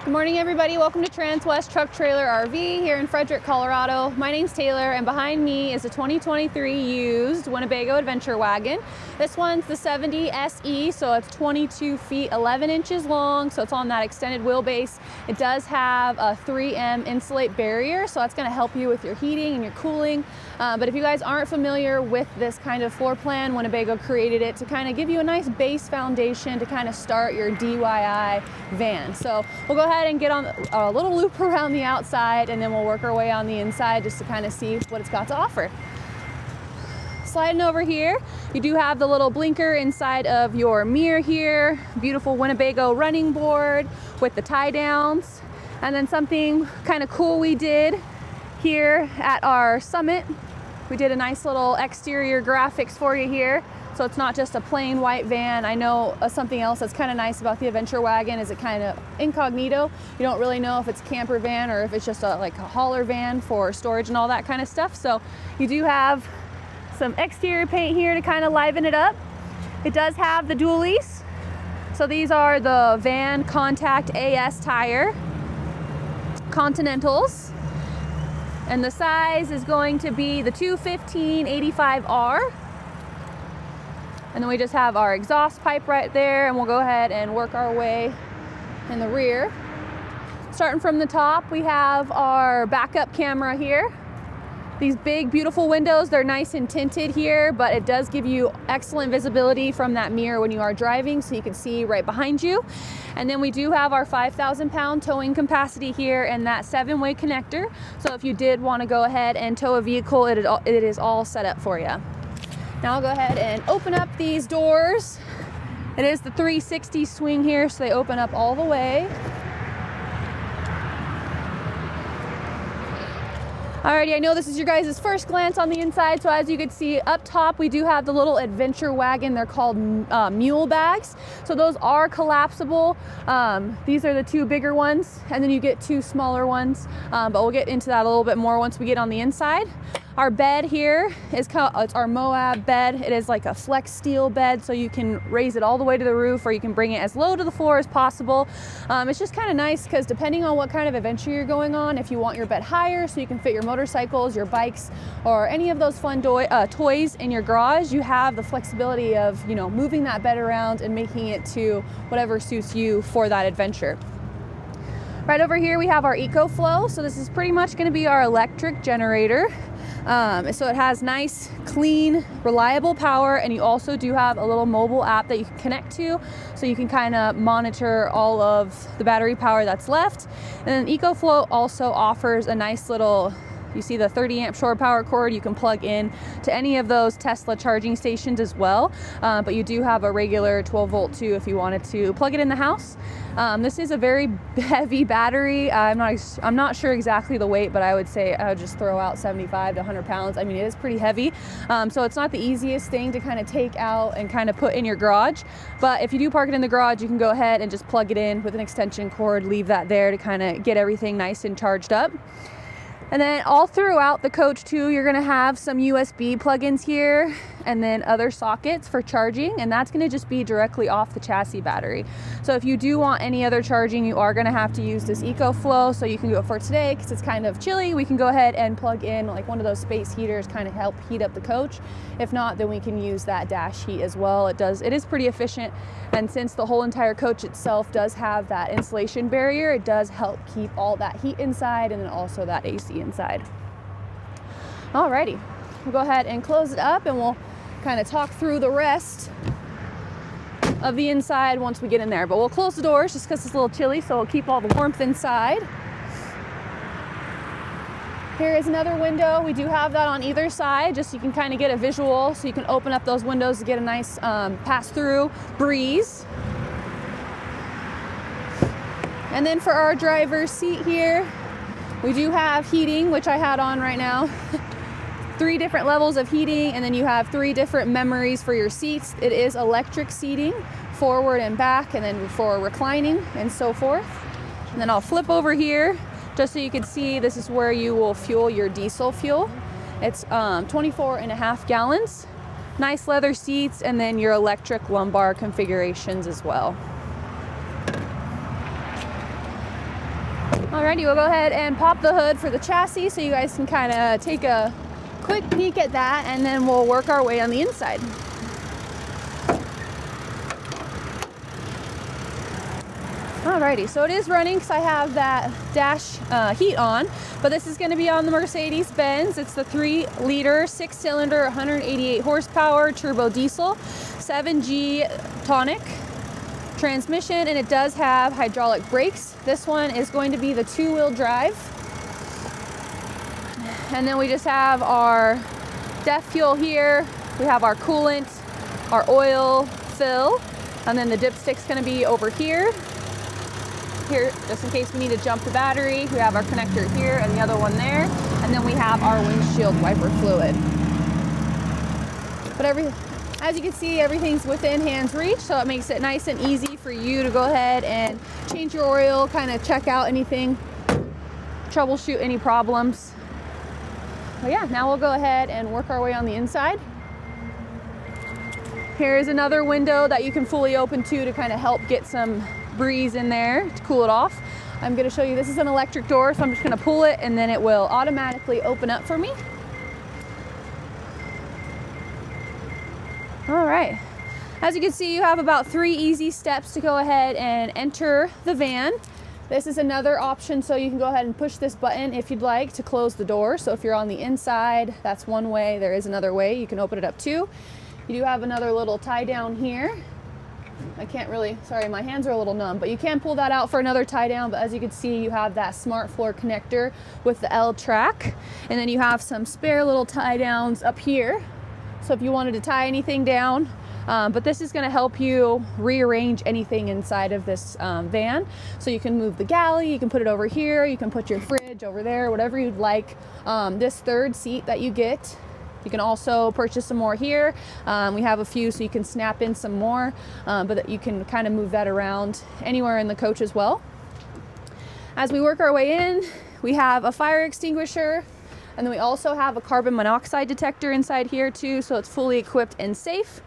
Good morning, everybody. Welcome to Transwest Truck Trailer RV here in Frederick, Colorado. My name's Taylor, and behind me is a 2023 used Winnebago Adventure Wagon. This one's the 70 SE, so it's 22 feet 11 inches long, so it's on that extended wheelbase. It does have a 3M insulate barrier, so that's going to help you with your heating and your cooling. But if you guys aren't familiar with this kind of floor plan, Winnebago created it to kind of give you a nice base foundation to kind of start your DIY van. So we'll go ahead and get on a little loop around the outside, and then we'll work our way on the inside just to kind of see what it's got to offer. Sliding over here, you do have the little blinker inside of your mirror here. Beautiful Winnebago running board with the tie downs. And then something kind of cool we did here at our summit, we did a nice little exterior graphics for you here. So it's not just a plain white van. I know something else that's kind of nice about the Adventure Wagon is it kind of incognito. You don't really know if it's a camper van or if it's just like a hauler van for storage and all that kind of stuff. So you do have some exterior paint here to kind of liven it up. It does have the dualies. So these are the Van Contact AS tire Continentals. And the size is going to be the 215/85R. And then we just have our exhaust pipe right there, and we'll go ahead and work our way in the rear. Starting from the top, we have our backup camera here. These big, beautiful windows, they're nice and tinted here, but it does give you excellent visibility from that mirror when you are driving, so you can see right behind you. And then we do have our 5,000-pound towing capacity here and that 7-way connector. So if you did want to go ahead and tow a vehicle, it is all set up for you. Now I'll go ahead and open up these doors. It is the 360 swing here, so they open up all the way. Alrighty, I know this is your guys' first glance on the inside, so as you can see up top, we do have the little Adventure Wagon. They're called mule bags. So those are collapsible. These are the two bigger ones, and then you get two smaller ones. But we'll get into that a little bit more once we get on the inside. Our bed here is it's our Moab bed. It is like a flex steel bed, so you can raise it all the way to the roof, or you can bring it as low to the floor as possible. It's just kind of nice because depending on what kind of adventure you're going on, if you want your bed higher so you can fit your motorcycles, your bikes, or any of those fun toys in your garage, you have the flexibility of, you know, moving that bed around and making it to whatever suits you for that adventure. Right over here we have our EcoFlow. So this is pretty much going to be our electric generator. So it has nice, clean, reliable power, and you also do have a little mobile app that you can connect to, so you can kind of monitor all of the battery power that's left. And then EcoFlow also offers a nice little, you see the 30 amp shore power cord. You can plug in to any of those Tesla charging stations as well, but you do have a regular 12 volt too if you wanted to plug it in the house. This is a very heavy battery. I'm not sure exactly the weight, but I would say I would just throw out 75 to 100 pounds. I mean, it is pretty heavy. So it's not the easiest thing to kind of take out and kind of put in your garage. But if you do park it in the garage, you can go ahead and just plug it in with an extension cord, leave that there to kind of get everything nice and charged up. And then all throughout the coach too, you're gonna have some USB plugins here and then other sockets for charging, and that's gonna just be directly off the chassis battery. So if you do want any other charging, you are gonna have to use this EcoFlow. So you can do it for today because it's kind of chilly. We can go ahead and plug in like one of those space heaters, kind of help heat up the coach. If not, then we can use that dash heat as well. It is pretty efficient. And since the whole entire coach itself does have that insulation barrier, it does help keep all that heat inside and then also that AC inside. Alrighty, we'll go ahead and close it up, and we'll kind of talk through the rest of the inside once we get in there. But we'll close the doors just because it's a little chilly, so we'll keep all the warmth inside. Here is another window. We do have that on either side, just so you can kind of get a visual, so you can open up those windows to get a nice pass-through breeze. And then for our driver's seat here, we do have heating, which I had on right now. 3 different levels of heating, and then you have 3 different memories for your seats. It is electric seating, forward and back, and then for reclining and so forth. And then I'll flip over here just so you can see this is where you will fuel your diesel fuel. It's 24.5 gallons. Nice leather seats, and then your electric lumbar configurations as well. Alrighty, we'll go ahead and pop the hood for the chassis so you guys can kind of take a quick peek at that, and then we'll work our way on the inside. Alrighty, so it is running because I have that dash heat on, but this is going to be on the Mercedes-Benz. It's the 3-liter, 6-cylinder, 188 horsepower turbo diesel, 7G tonic transmission, and it does have hydraulic brakes. This one is going to be the 2-wheel drive. And then we just have our DEF fuel here. We have our coolant, our oil fill, and then the dipstick's going to be over here. Here, just in case we need to jump the battery. We have our connector here and the other one there. And then we have our windshield wiper fluid. But as you can see, everything's within hand's reach, so it makes it nice and easy for you to go ahead and change your oil, kind of check out anything, troubleshoot any problems. But yeah, now we'll go ahead and work our way on the inside. Here is another window that you can fully open to kind of help get some breeze in there to cool it off. I'm going to show you, this is an electric door, so I'm just going to pull it and then it will automatically open up for me. All right, as you can see, you have about 3 easy steps to go ahead and enter the van. This is another option, so you can go ahead and push this button if you'd like to close the door. So if you're on the inside, that's one way. There is another way you can open it up too. You do have another little tie down here. I can't really, sorry, my hands are a little numb, but you can pull that out for another tie down. But as you can see, you have that smart floor connector with the L track. And then you have some spare little tie downs up here. So if you wanted to tie anything down, but this is going to help you rearrange anything inside of this van. So you can move the galley, you can put it over here, you can put your fridge over there, whatever you'd like. This third seat that you get, you can also purchase some more here. We have a few, so you can snap in some more, but you can kind of move that around anywhere in the coach as well. As we work our way in, we have a fire extinguisher. And then we also have a carbon monoxide detector inside here too, so it's fully equipped and safe.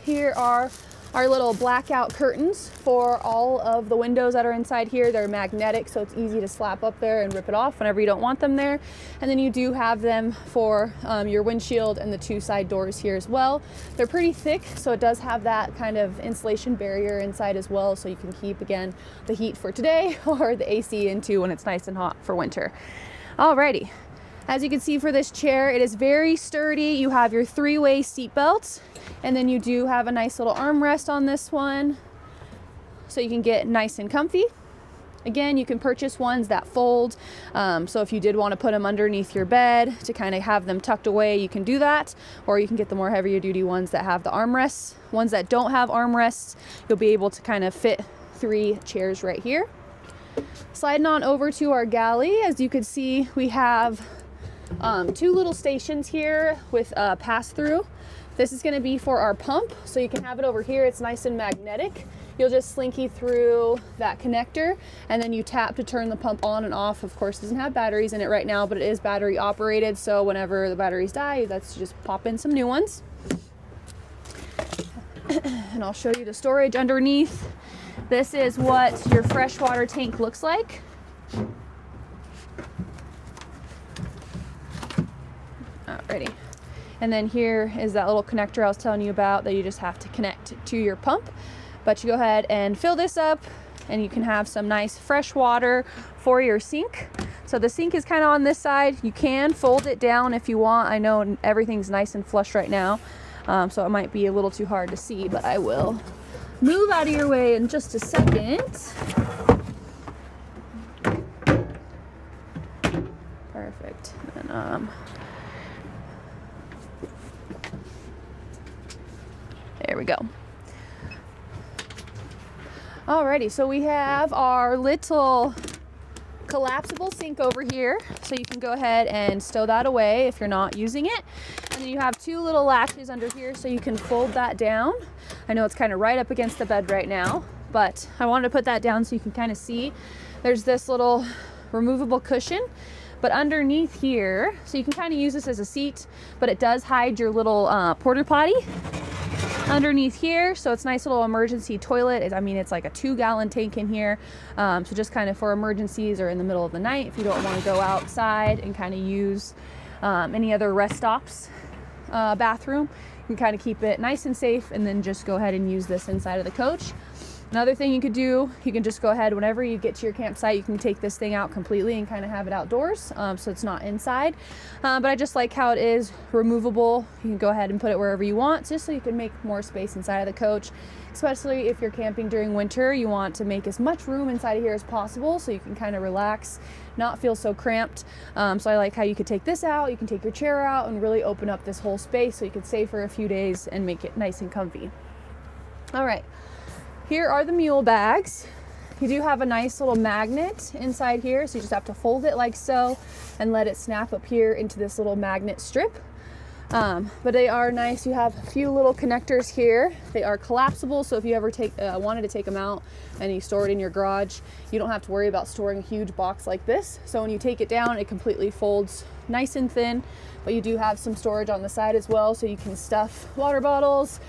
Here are our little blackout curtains for all of the windows that are inside here. They're magnetic, so it's easy to slap up there and rip it off whenever you don't want them there. And then you do have them for your windshield and the 2 side doors here as well. They're pretty thick, so it does have that kind of insulation barrier inside as well, so you can keep, again, the heat for today or the AC into when it's nice and hot for winter. Alrighty. As you can see for this chair, it is very sturdy. You have your 3-way seat belts, and then you do have a nice little armrest on this one, so you can get nice and comfy. Again, you can purchase ones that fold, so if you did want to put them underneath your bed to kind of have them tucked away, you can do that, or you can get the more heavier duty ones that have the armrests. Ones that don't have armrests, you'll be able to kind of fit 3 chairs right here. Sliding on over to our galley, as you can see, we have 2 little stations here with pass-through. This is going to be for our pump, so you can have it over here. It's nice and magnetic. You'll just slinky through that connector, and then you tap to turn the pump on and off. Of course, it doesn't have batteries in it right now, but it is battery operated, so whenever the batteries die, that's just pop in some new ones. And I'll show you the storage underneath. This is what your freshwater tank looks like. Alrighty. And then here is that little connector I was telling you about that you just have to connect to your pump. But you go ahead and fill this up, and you can have some nice fresh water for your sink. So the sink is kind of on this side. You can fold it down if you want. I know everything's nice and flush right now, so it might be a little too hard to see, but I will move out of your way in just a second. Perfect. And there we go. Alrighty, so we have our little collapsible sink over here, so you can go ahead and stow that away if you're not using it. And then you have 2 little latches under here, so you can fold that down. I know it's kind of right up against the bed right now, but I wanted to put that down so you can kind of see. There's this little removable cushion, but underneath here, so you can kind of use this as a seat, but it does hide your little porta potty. underneath here, so it's a nice little emergency toilet. I mean, it's like a 2-gallon tank in here, so just kind of for emergencies or in the middle of the night if you don't want to go outside and kind of use any other rest stops bathroom. You can kind of keep it nice and safe and then just go ahead and use this inside of the coach. Another thing you could do, you can just go ahead whenever you get to your campsite, you can take this thing out completely and kind of have it outdoors, so it's not inside. But I just like how it is removable. You can go ahead and put it wherever you want, just so you can make more space inside of the coach. Especially if you're camping during winter, you want to make as much room inside of here as possible so you can kind of relax, not feel so cramped. So I like how you could take this out, you can take your chair out and really open up this whole space so you can stay for a few days and make it nice and comfy. All right. Here are the mule bags. You do have a nice little magnet inside here, so you just have to fold it like so and let it snap up here into this little magnet strip. But they are nice. You have a few little connectors here. They are collapsible, so if you ever wanted to take them out and you store it in your garage, you don't have to worry about storing a huge box like this. So when you take it down, it completely folds nice and thin, but you do have some storage on the side as well, so you can stuff water bottles,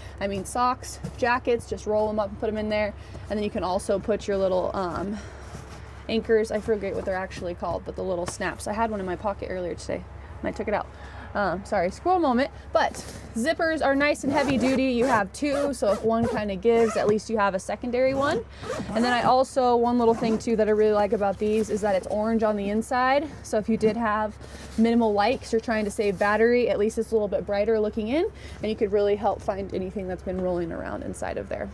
socks, jackets, just roll them up and put them in there. And then you can also put your little anchors, I forget what they're actually called, but the little snaps. I had one in my pocket earlier today and I took it out. Sorry, scroll moment. But zippers are nice and heavy duty. You have 2, so if one kind of gives, at least you have a secondary one. And then one little thing too that I really like about these is that it's orange on the inside. So if you did have minimal light because you're trying to save battery, at least it's a little bit brighter looking in, and you could really help find anything that's been rolling around inside of there.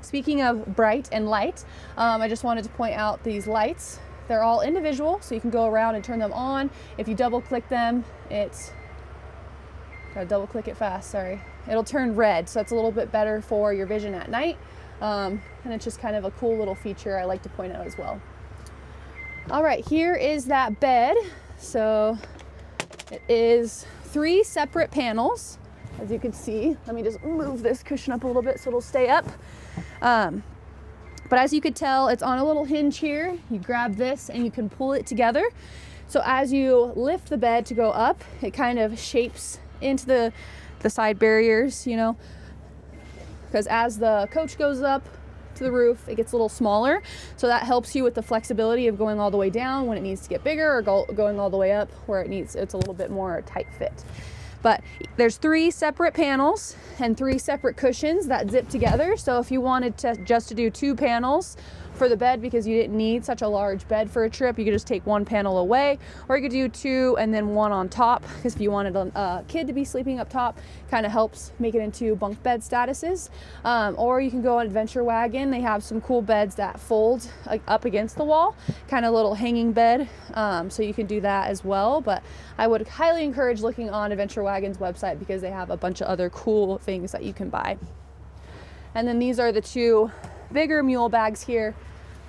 Speaking of bright and light, I just wanted to point out these lights. They're all individual, so you can go around and turn them on. If you double click them, gotta double click it fast, sorry. It'll turn red, so that's a little bit better for your vision at night. And it's just kind of a cool little feature I like to point out as well. All right, here is that bed. So it is 3 separate panels, as you can see. Let me just move this cushion up a little bit so it'll stay up. But as you could tell, it's on a little hinge here. You grab this and you can pull it together. So as you lift the bed to go up, it kind of shapes into the side barriers, because as the coach goes up to the roof, it gets a little smaller. So that helps you with the flexibility of going all the way down when it needs to get bigger, or going all the way up where it's a little bit more tight fit. But there's 3 separate panels and 3 separate cushions that zip together. So if you wanted to do 2 panels for the bed because you didn't need such a large bed for a trip, you could just take 1 panel away, or you could do 2 and then 1 on top, because if you wanted a kid to be sleeping up top, kind of helps make it into bunk bed statuses. Or you can go on Adventure Wagon. They have some cool beds that fold up against the wall, kind of little hanging bed, so you can do that as well. But I would highly encourage looking on Adventure Wagon's website because they have a bunch of other cool things that you can buy. And then these are the 2 bigger mule bags here.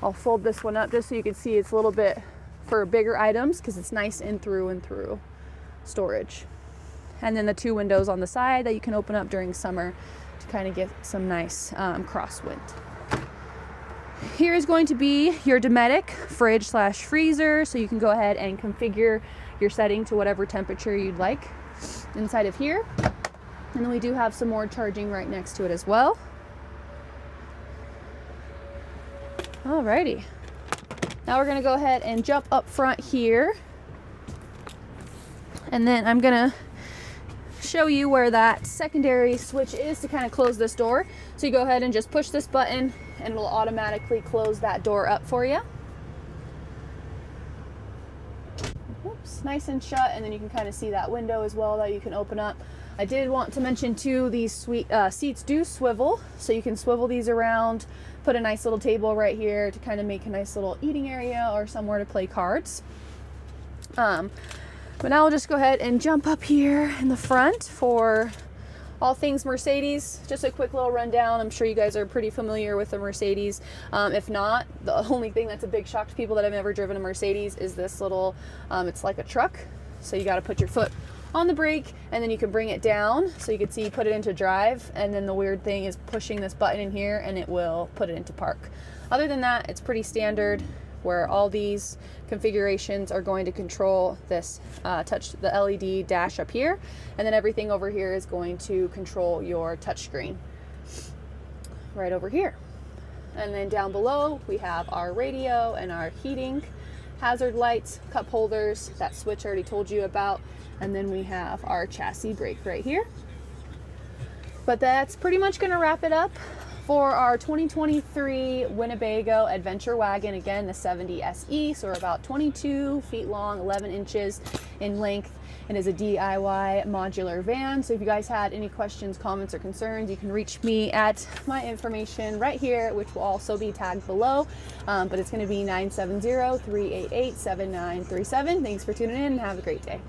I'll fold this one up just so you can see it's a little bit for bigger items because it's nice in through and through storage. And then the 2 windows on the side that you can open up during summer to kind of get some nice crosswind. Here is going to be your Dometic fridge/freezer, so you can go ahead and configure your setting to whatever temperature you'd like inside of here. And then we do have some more charging right next to it as well. Alrighty, now we're gonna go ahead and jump up front here, and then I'm gonna show you where that secondary switch is to kind of close this door. So you go ahead and just push this button and it'll automatically close that door up for you. Oops, nice and shut, and then you can kind of see that window as well that you can open up. I did want to mention too, these seats do swivel, so you can swivel these around, put a nice little table right here to kind of make a nice little eating area or somewhere to play cards. But now we'll just go ahead and jump up here in the front for all things Mercedes. Just a quick little rundown. I'm sure you guys are pretty familiar with the Mercedes. If not, the only thing that's a big shock to people that have never driven a Mercedes is this little, it's like a truck. So you got to put your foot on the brake and then you can bring it down. So you can see, put it into drive, and then the weird thing is pushing this button in here and it will put it into park. Other than that, it's pretty standard, where all these configurations are going to control this the LED dash up here, and then everything over here is going to control your touchscreen right over here. And then down below we have our radio and our heating, hazard lights, cup holders, that switch I already told you about, and then we have our chassis brake right here. But that's pretty much going to wrap it up for our 2023 Winnebago Adventure Wagon. Again, the 70 SE, so we're about 22 feet long, 11 inches in length, and is a DIY modular van. So if you guys had any questions, comments, or concerns, you can reach me at my information right here, which will also be tagged below. But it's going to be 970-388-7937. Thanks for tuning in and have a great day.